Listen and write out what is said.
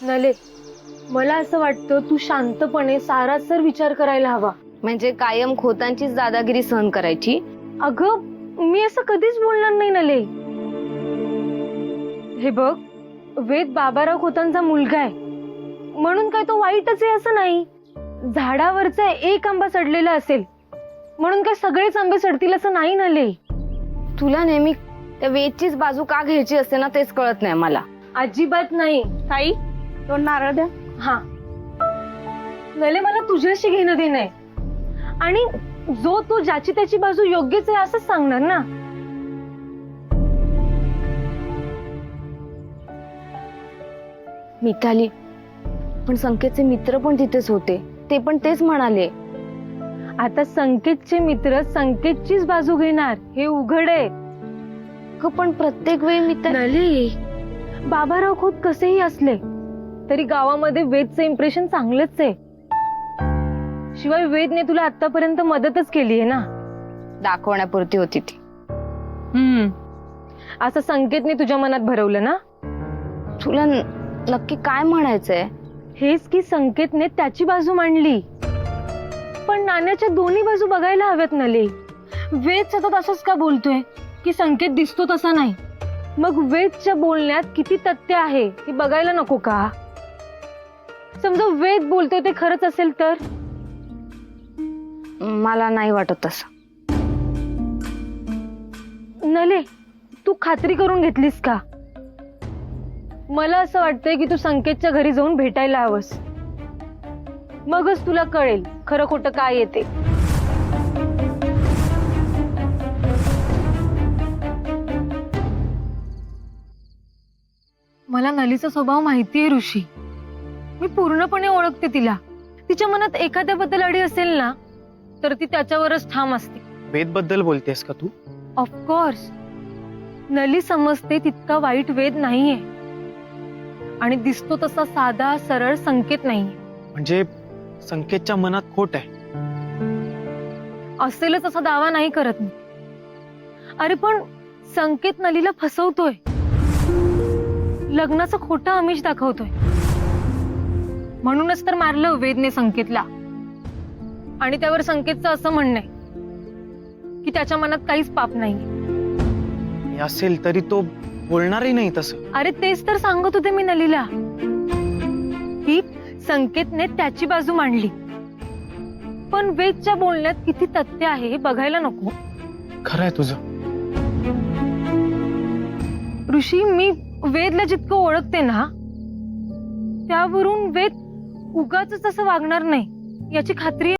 नले, मला असं वाटतं तू शांतपणे सारासर विचार करायला हवा. म्हणजे कायम खोतांचीच दादागिरी सहन करायची? अगं, मी असं कधीच बोलणार नाही नले. हे बघ, वेद बाबाराव खोतांचा मुलगा आहे म्हणून काय तो वाईटच आहे असं नाही. झाडावरचा एक आंबा सडलेला असेल म्हणून काय सगळेच आंबे सडतील असं नाही नले. तुला नेहमी त्या वेदचीच बाजू का घ्यायची असते ना तेच कळत नाही मला. अजिबात नाही. ताई, दोन नारळ द्या. हा नले, मला तुझ्याशी घेणं देणं आहे. आणि जो तो ज्याची त्याची बाजू योग्यच आहे असंच सांगणार ना. मिताली, पण संकेतचे मित्र पण तिथेच होते, ते पण तेच म्हणाले. आता संकेतचे मित्र संकेतचीच बाजू घेणार हे उघड आहे. पण प्रत्येक वेळी मिताली. नली, बाबाराव खोत कसेही असले तरी गावामध्ये वेदचं इम्प्रेशन चांगलंच आहे. शिवाय वेदने तुला आतापर्यंत मदतच केली आहे ना. दाखवण्यापुरती होती ती. असं संकेतने तुझ्या मनात भरवलं ना. तुला नक्की काय म्हणायचंय? हेच की संकेतने त्याची बाजू मांडली, पण नाण्याच्या दोन्ही बाजू बघायला हव्यात नले. वेद सतत असंच का बोलतोय की संकेत दिसतो तसा नाही? मग वेदच्या बोलण्यात किती तथ्य आहे हे बघायला नको का? समजा वेद बोलतोय ते खरंच असेल तर? मला नाही वाटत तसं. नले, तू खात्री करून घेतलीस का? मला असं वाटतंय की तू संकेतच्या घरी जाऊन भेटायला हवंस. मगच तुला कळेल खरं खोटं काय येते. मला नलीचा स्वभाव माहितीये ऋषी. मी पूर्णपणे ओळखते तिला. तिच्या मनात एखाद्याबद्दल अडी असेल ना तर ती त्याच्यावरच ठाम असते. वेद बद्दल बोलतेस का तू? ऑफकोर्स. नली समजते तितका वाईट वेद नाहीये आणि दिसतो तसा साधा सरळ संकेत नाहीये. म्हणजे संकेतच्या मनात खोट आहे? असेलच असा दावा नाही करत मी. अरे पण संकेत नलीला फसवतोय, लग्नाचं खोटं आमिष दाखवतोय. म्हणूनच तर मारलं वेदने संकेतला. आणि त्यावर संकेतचं असं म्हणणं आहे की त्याच्या मनात काहीच पाप नाही. असेल तरी तो बोलणारही नाही तसं. अरे तेच तर सांगत होते मी नलीला की संकेतने त्याची बाजू मांडली, पण वेदच्या बोलण्यात किती तथ्य आहे हे बघायला नको? खरं आहे तुझं. ऋषी, मी वेदला जितकं ओळखते ना त्यावरून वेद उगाच असं वागणार नाही याची खात्री आहे.